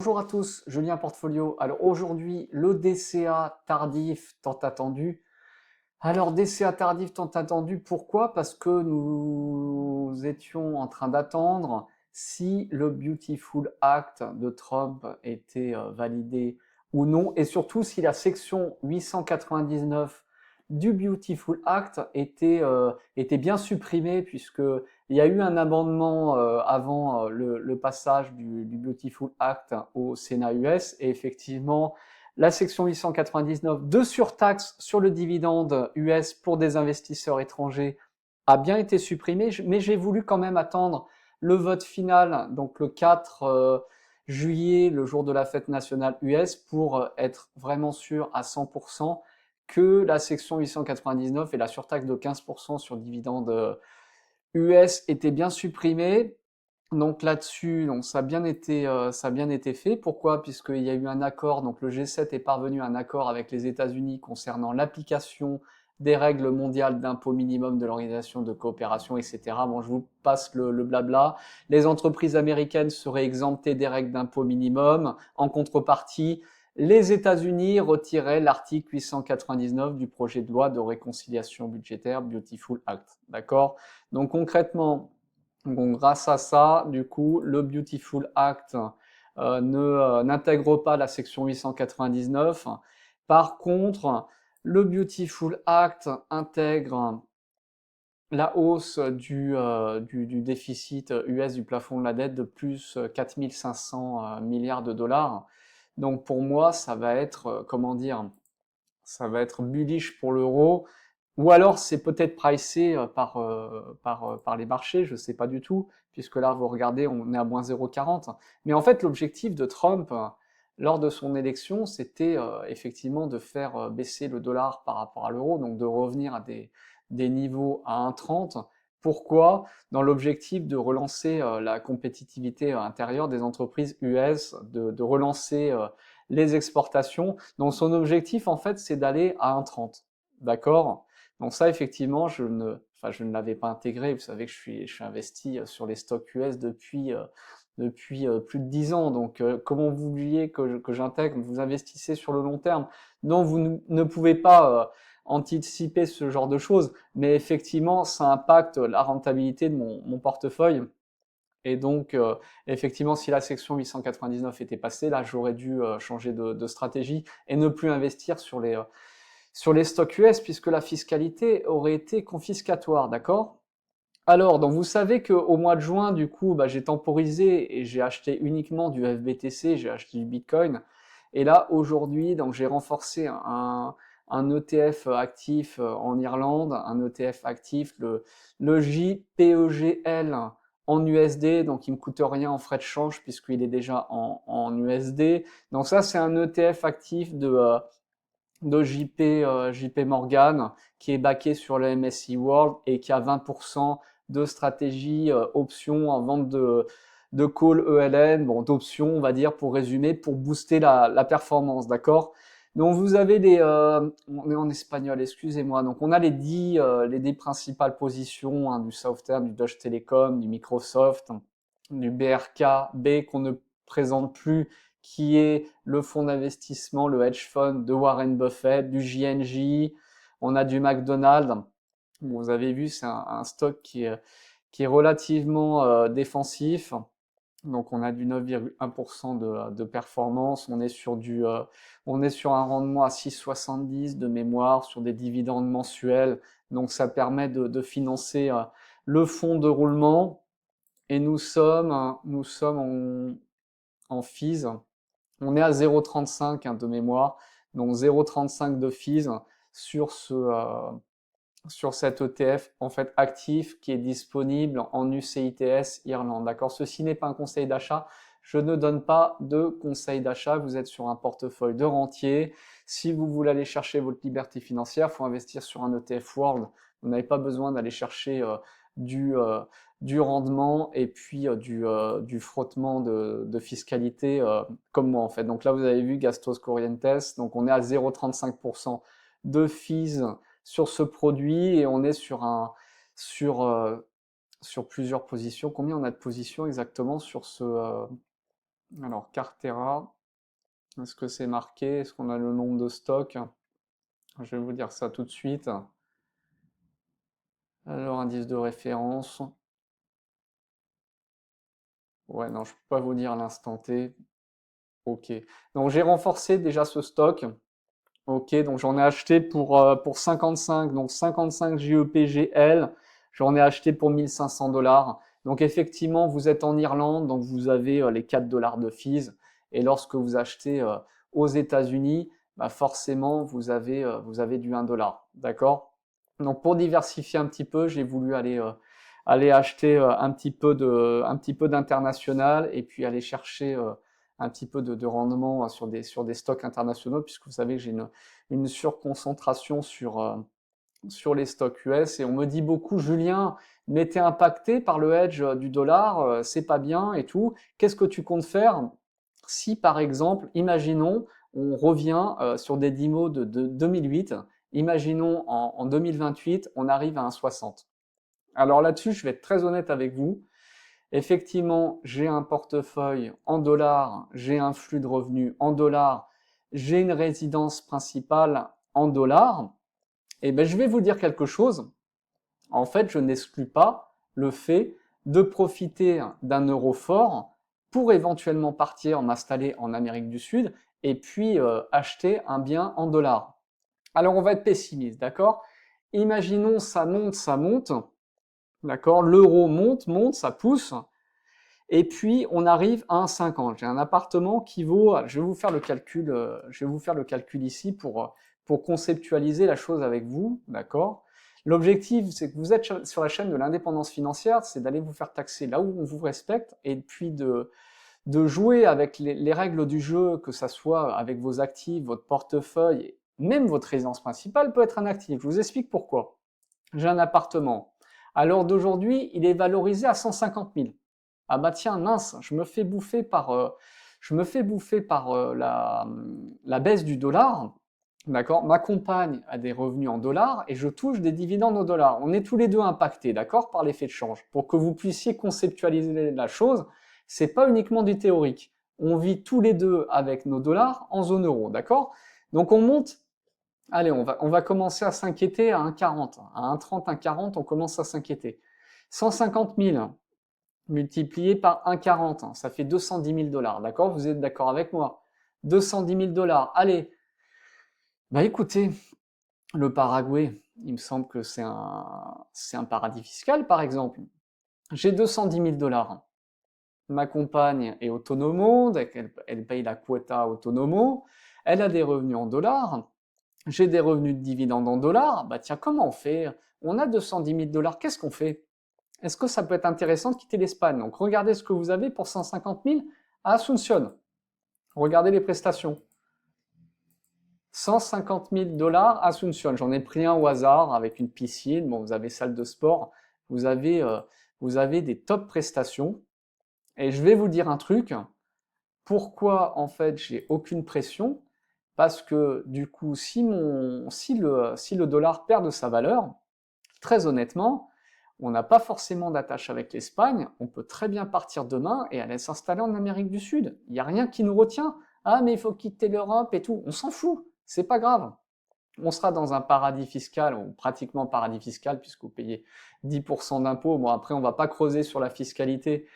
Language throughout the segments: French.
Bonjour à tous, Julien Portfolio. Alors aujourd'hui, le DCA tardif tant attendu. Alors DCA tardif tant attendu, pourquoi? Parce que nous étions en train d'attendre si le Beautiful Act de Trump était validé ou non, et surtout si la section 899 du Beautiful Act était bien supprimée, puisque il y a eu un amendement avant le passage du Beautiful Act au Sénat US, et effectivement, la section 899 de surtaxe sur le dividende US pour des investisseurs étrangers a bien été supprimée, mais j'ai voulu quand même attendre le vote final, donc le 4 juillet, le jour de la fête nationale US, pour être vraiment sûr à 100% que la section 899 et la surtaxe de 15% sur dividende US était bien supprimée. Donc là-dessus, donc ça a bien été fait. Pourquoi? Puisqu'il y a eu un accord, donc le G7 est parvenu à un accord avec les États-Unis concernant l'application des règles mondiales d'impôt minimum de l'Organisation de coopération, etc. Bon, je vous passe le blabla. Les entreprises américaines seraient exemptées des règles d'impôt minimum. En contrepartie, les États-Unis retiraient l'article 899 du projet de loi de réconciliation budgétaire Beautiful Act. D'accord? Donc concrètement, donc grâce à ça, du coup, le Beautiful Act n'intègre pas la section 899. Par contre, le Beautiful Act intègre la hausse du déficit US du plafond de la dette de plus 4500 milliards de dollars. Donc pour moi, ça va être, comment dire, ça va être bullish pour l'euro, ou alors c'est peut-être pricé par les marchés, je ne sais pas du tout, puisque là vous regardez, on est à moins 0,40. Mais en fait, l'objectif de Trump lors de son élection, c'était effectivement de faire baisser le dollar par rapport à l'euro, donc de revenir à des niveaux à 1,30. Pourquoi? Dans l'objectif de relancer la compétitivité intérieure des entreprises US, de relancer les exportations. Donc son objectif, en fait, c'est d'aller à 1,30. D'accord? Donc ça, effectivement, je ne l'avais pas intégré. Vous savez que je suis investi sur les stocks US depuis plus de 10 ans. Donc, comment vous vouliez que j'intègre? Vous investissez sur le long terme. Non, vous ne pouvez pas anticiper ce genre de choses. Mais effectivement, ça impacte la rentabilité de mon portefeuille. Et donc, effectivement, si la section 899 était passée, là, j'aurais dû changer de stratégie et ne plus investir sur les stocks US, puisque la fiscalité aurait été confiscatoire, d'accord? Alors, donc vous savez qu'au mois de juin, du coup, bah, j'ai temporisé et j'ai acheté uniquement du FBTC, j'ai acheté du Bitcoin. Et là, aujourd'hui, donc j'ai renforcé un ETF actif en Irlande, un ETF actif, le JPEGL en USD, donc il me coûte rien en frais de change puisqu'il est déjà en USD. Donc ça, c'est un ETF actif de JP Morgan qui est backé sur le MSCI World et qui a 20% de stratégie option en vente de call ELN, bon, d'options, on va dire, pour résumer, pour booster la performance, d'accord? Donc vous avez on est en espagnol, excusez-moi. Donc on a les 10 principales positions hein, du Southern, du Deutsche Telekom, du Microsoft, du BRK, B qu'on ne présente plus, qui est le fonds d'investissement, le hedge fund de Warren Buffett, du JNJ, on a du McDonald's. Bon, vous avez vu, c'est un stock qui est relativement défensif. Donc on a du 9,1% de performance, on est sur un rendement à 6,70 de mémoire, sur des dividendes mensuels, donc ça permet de financer le fonds de roulement, et nous sommes en fees, on est à 0,35 hein, de mémoire, donc 0,35 de fees sur sur cet ETF en fait actif qui est disponible en UCITS Irlande. D'accord? Ceci n'est pas un conseil d'achat. Je ne donne pas de conseil d'achat. Vous êtes sur un portefeuille de rentier. Si vous voulez aller chercher votre liberté financière, il faut investir sur un ETF World. Vous n'avez pas besoin d'aller chercher du, euh, du rendement et puis du frottement de fiscalité comme moi en fait. Donc là, vous avez vu Gastos Corrientes. Donc on est à 0,35% de fees sur ce produit et on est sur, euh, sur plusieurs positions. Combien on a de positions exactement sur Alors, Cartera, est-ce que c'est marqué? Est-ce qu'on a le nombre de stocks? Je vais vous dire ça tout de suite. Alors, indice de référence. Ouais, non, je peux pas vous dire à l'instant T. Ok. Donc, j'ai renforcé déjà ce stock. Ok, donc j'en ai acheté pour 55, donc 55 GEPGL, j'en ai acheté pour 1500 $. Donc effectivement, vous êtes en Irlande, donc vous avez les 4 dollars de fees, et lorsque vous achetez aux États-Unis, bah forcément vous avez du 1 dollar, d'accord? Donc pour diversifier un petit peu, j'ai voulu aller acheter un petit peu d'international, et puis aller chercher un petit peu de rendement sur des stocks internationaux, puisque vous savez que j'ai une surconcentration sur les stocks US. Et on me dit beaucoup, Julien, mais t'es impacté par le hedge du dollar, c'est pas bien et tout. Qu'est-ce que tu comptes faire si, par exemple, imaginons, on revient sur des DIMO de 2008, imaginons en 2028, on arrive à un 60. Alors là-dessus, je vais être très honnête avec vous. Effectivement, j'ai un portefeuille en dollars, j'ai un flux de revenus en dollars, j'ai une résidence principale en dollars. Et ben, je vais vous dire quelque chose. En fait, je n'exclus pas le fait de profiter d'un euro fort pour éventuellement partir m'installer en Amérique du Sud et puis acheter un bien en dollars. Alors, on va être pessimiste, d'accord? Imaginons ça monte, d'accord? L'euro monte, monte, ça pousse. Et puis, on arrive à 1,50. J'ai un appartement qui vaut, je vais vous faire le calcul, je vais vous faire le calcul ici pour conceptualiser la chose avec vous, d'accord? L'objectif, c'est que vous êtes sur la chaîne de l'indépendance financière, c'est d'aller vous faire taxer là où on vous respecte, et puis de jouer avec les règles du jeu, que ça soit avec vos actifs, votre portefeuille, même votre résidence principale peut être un actif. Je vous explique pourquoi. J'ai un appartement. À l'heure d'aujourd'hui, il est valorisé à 150 000. Ah bah tiens, mince, je me fais bouffer par la baisse du dollar. D'accord? Ma compagne a des revenus en dollars et je touche des dividendes en dollars. On est tous les deux impactés, d'accord, par l'effet de change. Pour que vous puissiez conceptualiser la chose, c'est pas uniquement du théorique. On vit tous les deux avec nos dollars en zone euro, d'accord? Donc on monte. Allez, on va commencer à s'inquiéter à 1,40. À 1,30, 1,40, on commence à s'inquiéter. 150 000 multiplié par 1,40, ça fait 210 000 $. D'accord? Vous êtes d'accord avec moi? 210 000 $. Allez. Bah écoutez, le Paraguay, il me semble que c'est un paradis fiscal, par exemple. J'ai 210 000 $. Ma compagne est autonomo, elle paye la quota autonomo, elle a des revenus en dollars, j'ai des revenus de dividendes en dollars, bah tiens, comment on fait? On a 210 000 $, qu'est-ce qu'on fait? Est-ce que ça peut être intéressant de quitter l'Espagne? Donc regardez ce que vous avez pour 150 000 à Asunción. Regardez les prestations. 150 000 $ Asunción. J'en ai pris un au hasard avec une piscine. Bon, vous avez salle de sport. Vous avez, euh, vous avez des top prestations. Et je vais vous dire un truc. Pourquoi en fait j'ai aucune pression? Parce que du coup, si le dollar perd de sa valeur, très honnêtement, on n'a pas forcément d'attache avec l'Espagne, on peut très bien partir demain et aller s'installer en Amérique du Sud. Il n'y a rien qui nous retient. Ah, mais il faut quitter l'Europe et tout. On s'en fout, c'est pas grave. On sera dans un paradis fiscal, ou pratiquement paradis fiscal, puisque vous payez 10% d'impôts. Bon, après, on va pas creuser sur la fiscalité,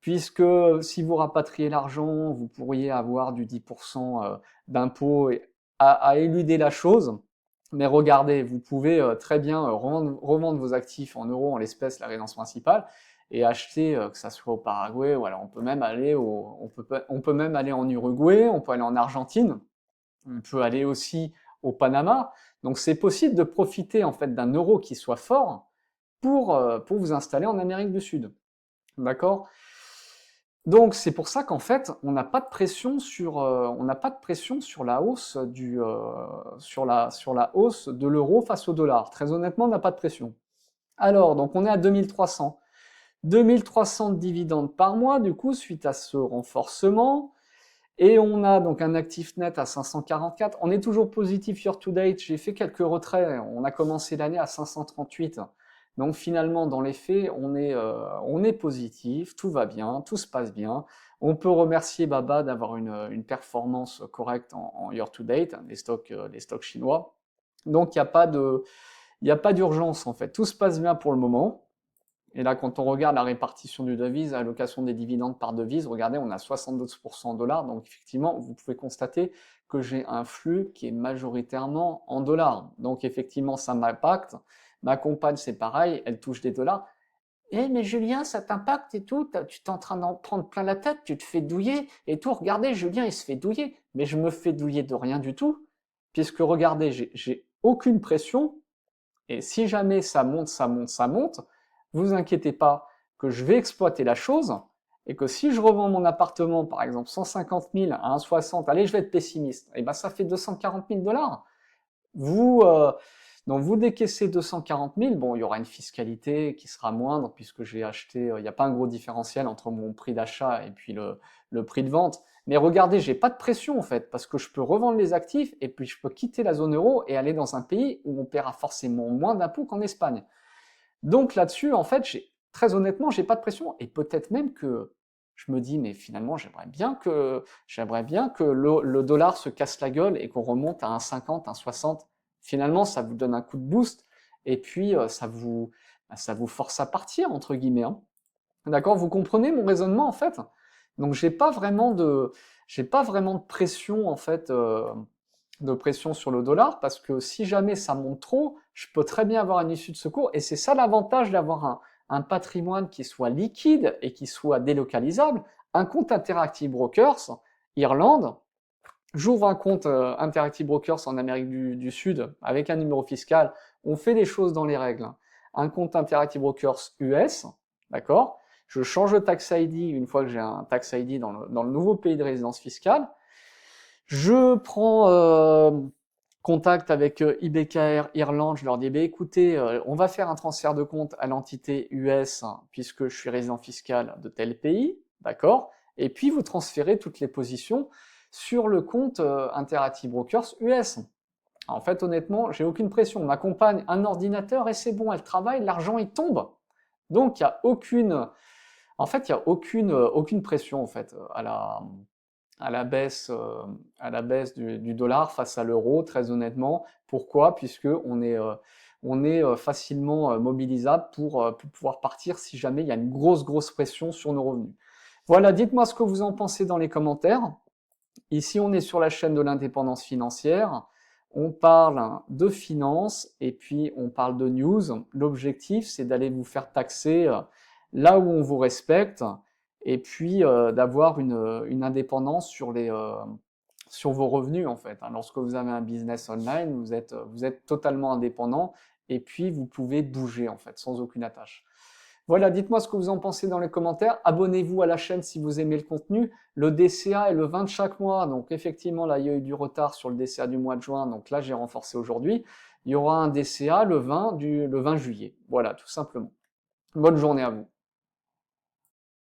puisque si vous rapatriez l'argent, vous pourriez avoir du 10% d'impôts à éluder la chose. Mais regardez, vous pouvez très bien revendre vos actifs en euros, en l'espèce, la résidence principale, et acheter, que ça soit au Paraguay, ou alors on peut même aller on peut même aller en Uruguay, on peut aller en Argentine, on peut aller aussi au Panama. Donc c'est possible de profiter en fait d'un euro qui soit fort pour vous installer en Amérique du Sud. D'accord? Donc c'est pour ça qu'en fait, on n'a pas de pression on n'a pas de pression sur la hausse sur la hausse de l'euro face au dollar. Très honnêtement, on n'a pas de pression. Alors, donc on est à 2300. 2300 de dividendes par mois, du coup, suite à ce renforcement. Et on a donc un actif net à 544. On est toujours positif year to date. J'ai fait quelques retraits. On a commencé l'année à 538. Donc finalement, dans les faits, on est positif, tout va bien, tout se passe bien. On peut remercier Baba d'avoir une performance correcte en year to date, hein, les stocks chinois. Donc il n'y a pas d'urgence en fait. Tout se passe bien pour le moment. Et là, quand on regarde la répartition du devise, allocation des dividendes par devise, regardez, on a 72% en dollars. Donc effectivement, vous pouvez constater que j'ai un flux qui est majoritairement en dollars. Donc effectivement, ça m'impacte. Ma compagne, c'est pareil, elle touche des dollars. Eh mais Julien, ça t'impacte et tout, tu t'es en train d'en prendre plein la tête, tu te fais douiller et tout. Regardez, Julien, il se fait douiller. Mais je me fais douiller de rien du tout, puisque regardez, j'ai aucune pression. Et si jamais ça monte, ça monte, ça monte, vous inquiétez pas que je vais exploiter la chose et que si je revends mon appartement, par exemple 150 000 à 1,60, allez, je vais être pessimiste, et ben ça fait 240 000 dollars. Vous, donc vous décaissez 240 000, bon, il y aura une fiscalité qui sera moindre puisque j'ai acheté, il n'y a pas un gros différentiel entre mon prix d'achat et puis le prix de vente. Mais regardez, j'ai pas de pression en fait, parce que je peux revendre les actifs et puis je peux quitter la zone euro et aller dans un pays où on paiera forcément moins d'impôts qu'en Espagne. Donc là-dessus, en fait, très honnêtement, j'ai pas de pression et peut-être même que je me dis, mais finalement, j'aimerais bien que le dollar se casse la gueule et qu'on remonte à 1,50, 1,60. Finalement, ça vous donne un coup de boost et puis ça vous force à partir, entre guillemets, hein. D'accord? Vous comprenez mon raisonnement, en fait? Donc, j'ai pas vraiment de pression, en fait, de pression sur le dollar parce que si jamais ça monte trop, je peux très bien avoir une issue de secours et c'est ça l'avantage d'avoir un patrimoine qui soit liquide et qui soit délocalisable. Un compte Interactive Brokers, Irlande, j'ouvre un compte Interactive Brokers en Amérique du Sud avec un numéro fiscal, on fait les choses dans les règles. Un compte Interactive Brokers US, d'accord? Je change de tax ID une fois que j'ai un tax ID dans le nouveau pays de résidence fiscale. Je prends contact avec IBKR Irlande, je leur dis, bah, écoutez, on va faire un transfert de compte à l'entité US, hein, puisque je suis résident fiscal de tel pays, d'accord? Et puis vous transférez toutes les positions sur le compte Interactive Brokers US. En fait, honnêtement, j'ai aucune pression. Ma compagne, un ordinateur et c'est bon, elle travaille, l'argent il tombe. Donc il y a aucune pression en fait à la baisse, du dollar face à l'euro, très honnêtement. Pourquoi? Puisque on est facilement mobilisable pour pouvoir partir si jamais il y a une grosse pression sur nos revenus. Voilà, dites-moi ce que vous en pensez dans les commentaires. Ici, on est sur la chaîne de l'indépendance financière. On parle de finance et puis on parle de news. L'objectif, c'est d'aller vous faire taxer là où on vous respecte et puis d'avoir une indépendance sur vos revenus en fait. Lorsque vous avez un business online, vous êtes totalement indépendant et puis vous pouvez bouger en fait sans aucune attache. Voilà, dites-moi ce que vous en pensez dans les commentaires. Abonnez-vous à la chaîne si vous aimez le contenu. Le DCA est le 20 de chaque mois, donc effectivement là il y a eu du retard sur le DCA du mois de juin, donc là j'ai renforcé aujourd'hui. Il y aura un DCA le 20 juillet. Voilà, tout simplement. Bonne journée à vous.